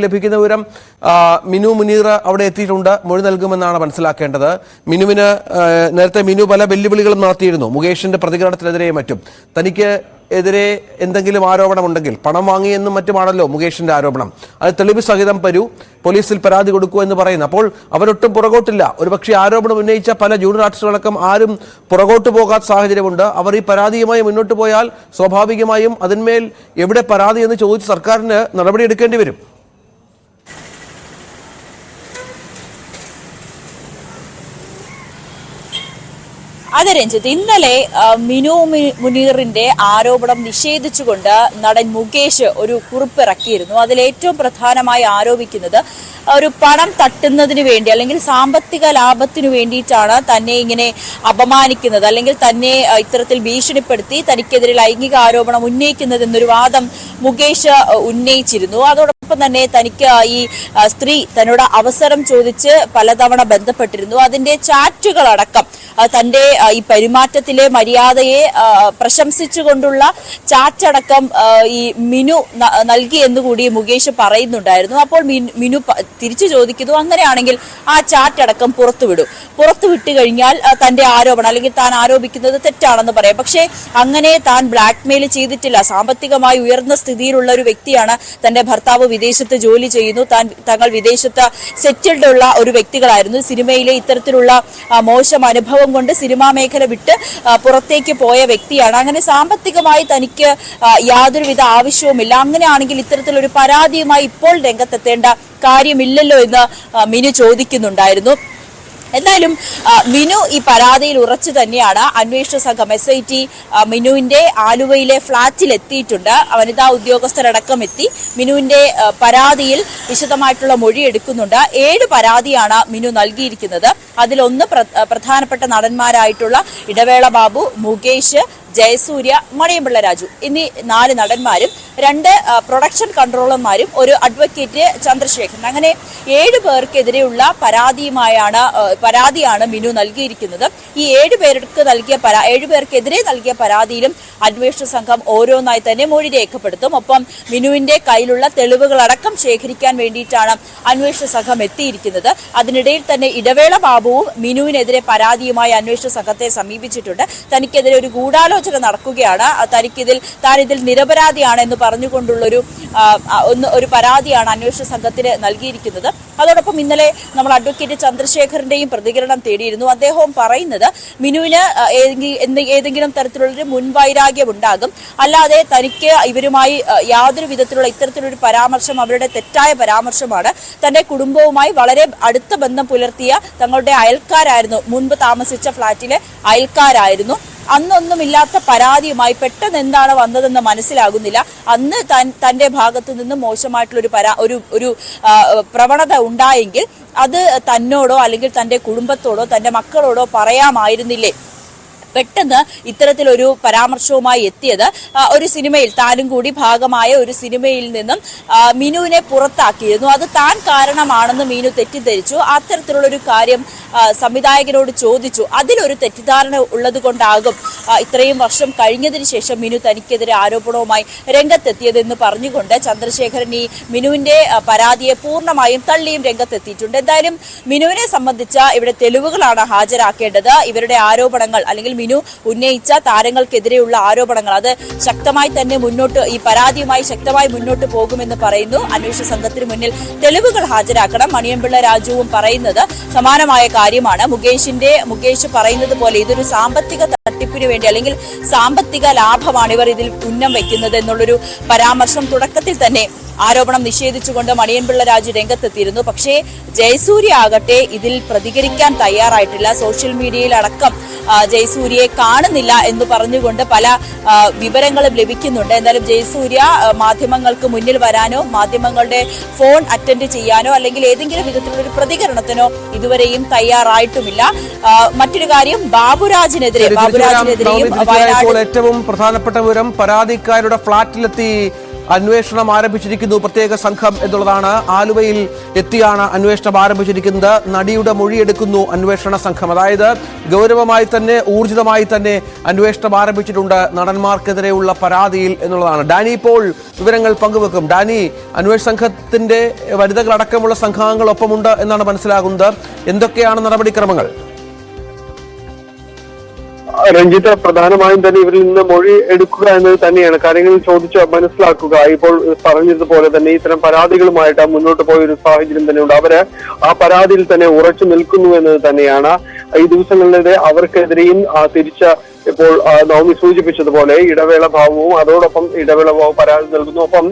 ലഭിക്കുന്ന വിവരം മിനു മുനീർ അവിടെ എത്തിയിട്ടുണ്ട്. മൊഴി നൽകുമെന്നാണ് മനസ്സിലാക്കേണ്ടത്. മിനുവിന് നേരത്തെ മിനു പല വെല്ലുവിളികളും നടത്തിയിരുന്നു മുകേഷിന്റെ പ്രതികരണത്തിനെതിരെയും മറ്റും. തനിക്ക് എതിരെ എന്തെങ്കിലും ആരോപണമുണ്ടെങ്കിൽ പണം വാങ്ങിയെന്നും മറ്റുമാണല്ലോ മുകേഷിന്റെ ആരോപണം. അത് തെളിവ് സഹിതം പോലീസിൽ പരാതി കൊടുക്കൂ എന്ന് പറയുന്നു. അപ്പോൾ അവരൊട്ടും പുറകോട്ടില്ല. ഒരുപക്ഷെ ആരോപണം ഉന്നയിച്ച പല ജൂനിയർ ആർട്ടിസ്റ്റുകളടക്കം ആരും പുറകോട്ട് പോകാത്ത സാഹചര്യമുണ്ട്. അവർ ഈ പരാതിയുമായി മുന്നോട്ട് പോയാൽ സ്വാഭാവികമായും അതിന്മേൽ എവിടെ പരാതി എന്ന് ചോദിച്ച് സർക്കാരിന് നടപടിയെടുക്കേണ്ടി വരും. അതെ രഞ്ജിത്ത്, ഇന്നലെ മിനു മുനീറിന്റെ ആരോപണം നിഷേധിച്ചുകൊണ്ട് നടൻ മുകേഷ് ഒരു കുറിപ്പിറക്കിയിരുന്നു. അതിൽ ഏറ്റവും പ്രധാനമായി ആരോപിക്കുന്നത് ഒരു പണം തട്ടുന്നതിന് വേണ്ടി അല്ലെങ്കിൽ സാമ്പത്തിക ലാഭത്തിനു വേണ്ടിയിട്ടാണ് തന്നെ ഇങ്ങനെ അപമാനിക്കുന്നത്, അല്ലെങ്കിൽ തന്നെ ഇത്തരത്തിൽ ഭീഷണിപ്പെടുത്തി തനിക്കെതിരെ ലൈംഗിക ആരോപണം ഉന്നയിക്കുന്നത് എന്നൊരു വാദം മുകേഷ് ഉന്നയിച്ചിരുന്നു. അതോടൊപ്പം തന്നെ തനിക്ക് ഈ സ്ത്രീ തന്നോട് അവസരം ചോദിച്ച് പലതവണ ബന്ധപ്പെട്ടിരുന്നു. അതിന്റെ ചാറ്റുകളടക്കം തന്റെ ഈ പെരുമാറ്റത്തിലെ മര്യാദയെ പ്രശംസിച്ചുകൊണ്ടുള്ള ചാറ്റടക്കം ഈ മിനു നൽകി എന്നുകൂടി മുകേഷ് പറയുന്നുണ്ടായിരുന്നു. അപ്പോൾ മിനു തിരിച്ചു ചോദിക്കുന്നു, അങ്ങനെയാണെങ്കിൽ ആ ചാറ്റടക്കം പുറത്തുവിട്ട് കഴിഞ്ഞാൽ തന്റെ ആരോപണം അല്ലെങ്കിൽ താൻ ആരോപിക്കുന്നത് തെറ്റാണെന്ന് പറയാം. പക്ഷേ അങ്ങനെ താൻ ബ്ലാക്ക്മെയിൽ ചെയ്തിട്ടില്ല. സാമ്പത്തികമായി ഉയർന്ന സ്ഥിതിയിലുള്ള ഒരു വ്യക്തിയാണ്. തന്റെ ഭർത്താവ് വിദേശത്ത് ജോലി ചെയ്യുന്നു. തങ്ങൾ വിദേശത്ത് സെറ്റിൽഡ് ഉള്ള ഒരു വ്യക്തികളായിരുന്നു. സിനിമയിലെ ഇത്തരത്തിലുള്ള മോശം അനുഭവം കൊണ്ട് സിനിമാ മേഖല വിട്ട് പുറത്തേക്ക് പോയ വ്യക്തിയാണ്. അങ്ങനെ സാമ്പത്തികമായി തനിക്ക് യാതൊരുവിധ ആവശ്യവുമില്ല. അങ്ങനെയാണെങ്കിൽ ഇത്തരത്തിലൊരു പരാതിയുമായി ഇപ്പോൾ രംഗത്തെത്തേണ്ട കാര്യമില്ലല്ലോ എന്ന് മിനു ചോദിക്കുന്നുണ്ടായിരുന്നു. എന്തായാലും മിനു ഈ പരാതിയിൽ ഉറച്ചു തന്നെയാണ്. അന്വേഷണ സംഘം SIT മിനുവിന്റെ ആലുവയിലെ ഫ്ളാറ്റിൽ എത്തിയിട്ടുണ്ട്. വനിതാ ഉദ്യോഗസ്ഥരടക്കം എത്തി മിനുവിന്റെ പരാതിയിൽ വിശദമായിട്ടുള്ള മൊഴി എടുക്കുന്നുണ്ട്. 7 പരാതിയാണ് മിനു നൽകിയിരിക്കുന്നത്. അതിലൊന്ന് പ്രധാനപ്പെട്ട നടന്മാരായിട്ടുള്ള ഇടവേള ബാബു, മുകേഷ്, ജയസൂര്യ, മണിയമ്പിള്ള രാജു എന്നീ 4 നടന്മാരും 2 പ്രൊഡക്ഷൻ കൺട്രോളർമാരും ഒരു അഡ്വക്കേറ്റ് ചന്ദ്രശേഖരൻ. അങ്ങനെ 7 പേർക്കെതിരെയുള്ള പരാതിയാണ് മിനു നൽകിയിരിക്കുന്നത്. ഈ 7 പേർക്കെതിരെ നൽകിയ പരാതിയിലും അന്വേഷണ സംഘം ഓരോന്നായി തന്നെ മൊഴി രേഖപ്പെടുത്തും. ഒപ്പം മിനുവിന്റെ കയ്യിലുള്ള തെളിവുകളടക്കം ശേഖരിക്കാൻ വേണ്ടിയിട്ടാണ് അന്വേഷണ സംഘം എത്തിയിരിക്കുന്നത്. അതിനിടയിൽ തന്നെ ഇടവേള ബാബുവും മിനുവിനെതിരെ പരാതിയുമായി അന്വേഷണ സംഘത്തെ സമീപിച്ചിട്ടുണ്ട്. തനിക്കെതിരെ ഒരു ഗൂഢാലോചന നടക്കുകയാണ്, താൻ ഇതിൽ നിരപരാധിയാണ് എന്ന് പറഞ്ഞുകൊണ്ടുള്ള ഒരു പരാതിയാണ് അന്വേഷണ സംഘത്തിന് നൽകിയിരിക്കുന്നത്. അതോടൊപ്പം ഇന്നലെ നമ്മൾ അഡ്വക്കേറ്റ് ചന്ദ്രശേഖരന്റെയും പ്രതികരണം തേടിയിരുന്നു. അദ്ദേഹവും പറയുന്നത് മിനുവിന് ഏതെങ്കിലും തരത്തിലുള്ളൊരു മുൻവൈരാഗ്യം ഉണ്ടാകും, അല്ലാതെ തനിക്ക് ഇവരുമായി യാതൊരു വിധത്തിലുള്ള ഇത്തരത്തിലൊരു പരാമർശം അവരുടെ തെറ്റായ പരാമർശമാണ്. തന്റെ കുടുംബവുമായി വളരെ അടുത്ത ബന്ധം പുലർത്തിയ തങ്ങളുടെ അയൽക്കാരായിരുന്നു, മുൻപ് താമസിച്ച ഫ്ളാറ്റിലെ അയൽക്കാരായിരുന്നു. അന്നൊന്നുമില്ലാത്ത പരാതിയുമായി പെട്ടെന്ന് എന്താണ് വന്നതെന്ന് മനസ്സിലാകുന്നില്ല. അന്ന് തന്റെ ഭാഗത്തു നിന്ന് മോശമായിട്ടുള്ള ഒരു പ്രവണത ഉണ്ടായെങ്കിൽ അത് തന്നോടോ അല്ലെങ്കിൽ തന്റെ കുടുംബത്തോടോ തന്റെ മക്കളോടോ പറയാമായിരുന്നില്ലേ? പെട്ടെന്ന് ഇത്തരത്തിലൊരു പരാമർശവുമായി എത്തിയത് ഒരു സിനിമയിൽ താനും കൂടി ഭാഗമായ ഒരു സിനിമയിൽ നിന്നും മിനുവിനെ പുറത്താക്കിയിരുന്നു. അത് താൻ കാരണമാണെന്ന് മിനു തെറ്റിദ്ധരിച്ചു. അത്തരത്തിലുള്ളൊരു കാര്യം സംവിധായകനോട് ചോദിച്ചു. അതിലൊരു തെറ്റിദ്ധാരണ ഉള്ളത് കൊണ്ടാകും ഇത്രയും വർഷം കഴിഞ്ഞതിന് ശേഷം മിനു തനിക്കെതിരെ ആരോപണവുമായി രംഗത്തെത്തിയതെന്ന് പറഞ്ഞുകൊണ്ട് ചന്ദ്രശേഖരൻ ഈ മിനുവിന്റെ പരാതിയെ പൂർണ്ണമായും തള്ളിയും രംഗത്തെത്തിയിട്ടുണ്ട്. എന്തായാലും മിനുവിനെ സംബന്ധിച്ച ഇവിടെ തെളിവുകളാണ് ഹാജരാക്കേണ്ടത്. ഇവരുടെ ആരോപണങ്ങൾ അല്ലെങ്കിൽ മിനു ഉന്നയിച്ച താരങ്ങൾക്കെതിരെയുള്ള ആരോപണങ്ങൾ അത് ശക്തമായി തന്നെ ഈ പരാതിയുമായി ശക്തമായി മുന്നോട്ട് പോകുമെന്ന് പറയുന്നു. അന്വേഷണ സംഘത്തിന് മുന്നിൽ തെളിവുകൾ ഹാജരാക്കണം. മണിയമ്പിള്ള രാജുവും പറയുന്നത് സമാനമായ കാര്യമാണ്. മുകേഷ് പറയുന്നത് പോലെ ഇതൊരു സാമ്പത്തിക തട്ടിപ്പിന് വേണ്ടി അല്ലെങ്കിൽ സാമ്പത്തിക ലാഭമാണ് ഇവർ ഇതിൽ ഉന്നം വയ്ക്കുന്നത് എന്നുള്ളൊരു പരാമർശം തുടക്കത്തിൽ തന്നെ ആരോപണം നിഷേധിച്ചുകൊണ്ട് മണിയൻപിള്ള രാജു രംഗത്തെത്തിയിരുന്നു. പക്ഷേ ജയസൂര്യ ആകട്ടെ ഇതിൽ പ്രതികരിക്കാൻ തയ്യാറായിട്ടില്ല. സോഷ്യൽ മീഡിയയിൽ അടക്കം ജയസൂര്യയെ കാണുന്നില്ല എന്ന് പറഞ്ഞുകൊണ്ട് പല വിവരങ്ങളും ലഭിക്കുന്നുണ്ട്. എന്തായാലും ജയസൂര്യ മാധ്യമങ്ങൾക്ക് മുന്നിൽ വരാനോ മാധ്യമങ്ങളുടെ ഫോൺ അറ്റൻഡ് ചെയ്യാനോ അല്ലെങ്കിൽ ഏതെങ്കിലും വിധത്തിലുള്ള ഒരു പ്രതികരണത്തിനോ ഇതുവരെയും തയ്യാറായിട്ടുമില്ല. മറ്റൊരു കാര്യം, ബാബുരാജിനെതിരെയും ഏറ്റവും പ്രധാനപ്പെട്ട വിവരം, പരാതിക്കാരുടെ ഫ്ളാറ്റിലെത്തി അന്വേഷണം ആരംഭിച്ചിരിക്കുന്നു, പ്രത്യേക സംഘം എന്നുള്ളതാണ്. ആലുവയിൽ എത്തിയാണ് അന്വേഷണം ആരംഭിച്ചിരിക്കുന്നത്. നടിയുടെ മൊഴിയെടുക്കുന്നു അന്വേഷണ സംഘം. അതായത് ഗൗരവമായി തന്നെ ഊർജിതമായി തന്നെ അന്വേഷണം ആരംഭിച്ചിട്ടുണ്ട് നടന്മാർക്കെതിരെയുള്ള പരാതിയിൽ എന്നുള്ളതാണ്. ഡാനി ഇപ്പോൾ വിവരങ്ങൾ പങ്കുവെക്കും. ഡാനി, അന്വേഷണ സംഘത്തിന്റെ വനിതകളടക്കമുള്ള സംഘാംഗങ്ങൾ ഒപ്പമുണ്ട് എന്നാണ് മനസ്സിലാകുന്നത്. എന്തൊക്കെയാണ് നടപടിക്രമങ്ങൾ? രഞ്ജിത്ത്, പ്രധാനമായും തന്നെ ഇവരിൽ നിന്ന് മൊഴി എടുക്കുക എന്നത് തന്നെയാണ്. കാര്യങ്ങൾ ചോദിച്ച് മനസ്സിലാക്കുക. ഇപ്പോൾ പറഞ്ഞതുപോലെ തന്നെ ഇത്തരം പരാതികളുമായിട്ട് മുന്നോട്ട് പോയ ഒരു സാഹചര്യം തന്നെയുണ്ട്. അവര് ആ പരാതിയിൽ തന്നെ ഉറച്ചു നിൽക്കുന്നു എന്നത് തന്നെയാണ്. ഈ ദിവസങ്ങളിലെ അവർക്കെതിരെയും തിരിച്ച ഇപ്പോൾ നവമി സൂചിപ്പിച്ചതുപോലെ ഇടവേള ഭാവവും അതോടൊപ്പം ഇടവേള ഭാവം പരാതി നൽകുന്നു. ഒപ്പം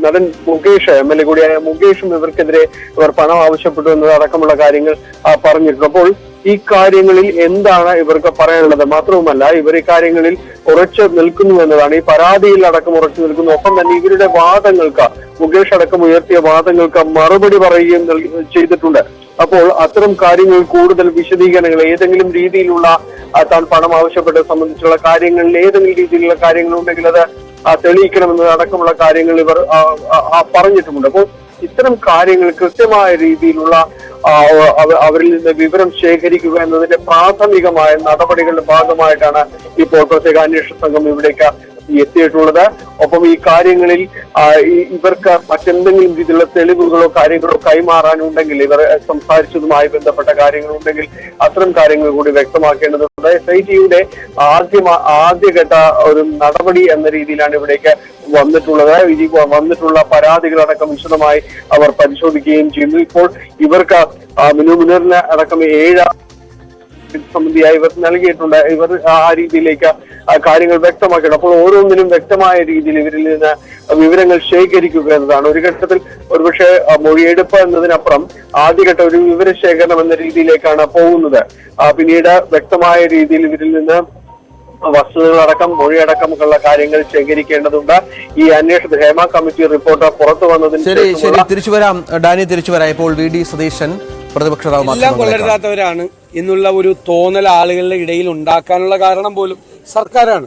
നടൻ മുകേഷ്, MLA കൂടിയായ മുകേഷും ഇവർക്കെതിരെ ഇവർ പണം ആവശ്യപ്പെട്ടു എന്നതടക്കമുള്ള കാര്യങ്ങൾ പറഞ്ഞിട്ടുണ്ട്. അപ്പോൾ ഈ കാര്യങ്ങളിൽ എന്താണ് ഇവർക്ക് പറയാനുള്ളത്? മാത്രവുമല്ല, ഇവർ ഈ കാര്യങ്ങളിൽ ഉറച്ചു നിൽക്കുന്നു എന്നതാണ്. ഈ പരാതിയിൽ അടക്കം ഉറച്ചു നിൽക്കുന്നു. ഒപ്പം തന്നെ ഇവരുടെ വാദങ്ങൾക്ക്, മുകേഷ് അടക്കം ഉയർത്തിയ വാദങ്ങൾക്ക് മറുപടി പറയുകയും ചെയ്തിട്ടുണ്ട്. അപ്പോൾ അത്തരം കാര്യങ്ങൾ കൂടുതൽ വിശദീകരണങ്ങൾ, ഏതെങ്കിലും രീതിയിലുള്ള താൻ പണം ആവശ്യപ്പെട്ടത് സംബന്ധിച്ചുള്ള കാര്യങ്ങളിൽ ഏതെങ്കിലും രീതിയിലുള്ള കാര്യങ്ങൾ ഉണ്ടെങ്കിൽ അത് തെളിയിക്കണമെന്നത് അടക്കമുള്ള കാര്യങ്ങൾ ഇവർ പറഞ്ഞിട്ടുമുണ്ട്. അപ്പോൾ ഇത്തരം കാര്യങ്ങൾ കൃത്യമായ രീതിയിലുള്ള അവരിൽ നിന്ന് വിവരം ശേഖരിക്കുക എന്നതിന്റെ പ്രാഥമികമായ നടപടികളുടെ ഭാഗമായിട്ടാണ് ഇപ്പോൾ പ്രത്യേക അന്വേഷണ സംഘം ഇവിടേക്ക് എത്തിയിട്ടുള്ളത്. ഒപ്പം ഈ കാര്യങ്ങളിൽ ഇവർക്ക് മറ്റെന്തെങ്കിലും രീതിയിലുള്ള തെളിവുകളോ കാര്യങ്ങളോ കൈമാറാനുണ്ടെങ്കിൽ, ഇവർ സംസാരിച്ചതുമായി ബന്ധപ്പെട്ട കാര്യങ്ങളുണ്ടെങ്കിൽ അത്തരം കാര്യങ്ങൾ കൂടി വ്യക്തമാക്കേണ്ടതുണ്ട്. SITയുടെ ആദ്യഘട്ട ഒരു നടപടി എന്ന രീതിയിലാണ് ഇവിടേക്ക് വന്നിട്ടുള്ളത്. വന്നിട്ടുള്ള പരാതികളടക്കം വിശദമായി അവർ പരിശോധിക്കുകയും ചെയ്യുന്നു. ഇപ്പോൾ ഇവർക്ക് മിനു മുനീറിന് അടക്കം 7 സംബന്ധിയായി ഇവർ നൽകിയിട്ടുണ്ട്. ഇവർ ആ രീതിയിലേക്ക് കാര്യങ്ങൾ വ്യക്തമാക്കണം. അപ്പോൾ ഓരോന്നിനും വ്യക്തമായ രീതിയിൽ ഇവരിൽ നിന്ന് വിവരങ്ങൾ ശേഖരിക്കുക എന്നതാണ്. ഒരു ഘട്ടത്തിൽ ഒരുപക്ഷെ മൊഴിയെടുപ്പ് എന്നതിനപ്പുറം ആദ്യഘട്ട ഒരു വിവരശേഖരണം എന്ന രീതിയിലേക്കാണ് പോകുന്നത്. പിന്നീട് വ്യക്തമായ രീതിയിൽ ഇവരിൽ നിന്ന് വസ്തുതകളടക്കം മൊഴിയടക്കമുള്ള കാര്യങ്ങൾ ശേഖരിക്കേണ്ടതുണ്ട്. ഈ അന്വേഷണ ഹേമ കമ്മിറ്റി റിപ്പോർട്ട് പുറത്തു വന്നതിന് ശരി, തിരിച്ചു വരാം ഡാനി, തിരിച്ചു വരാം. ഇപ്പോൾ VD സതീശൻ പ്രതിപക്ഷ എല്ലാം കൊള്ളരുതാത്തവരാണ് എന്നുള്ള ഒരു തോന്നൽ ആളുകളുടെ ഇടയിൽ ഉണ്ടാക്കാനുള്ള കാരണം പോലും സർക്കാരാണ്.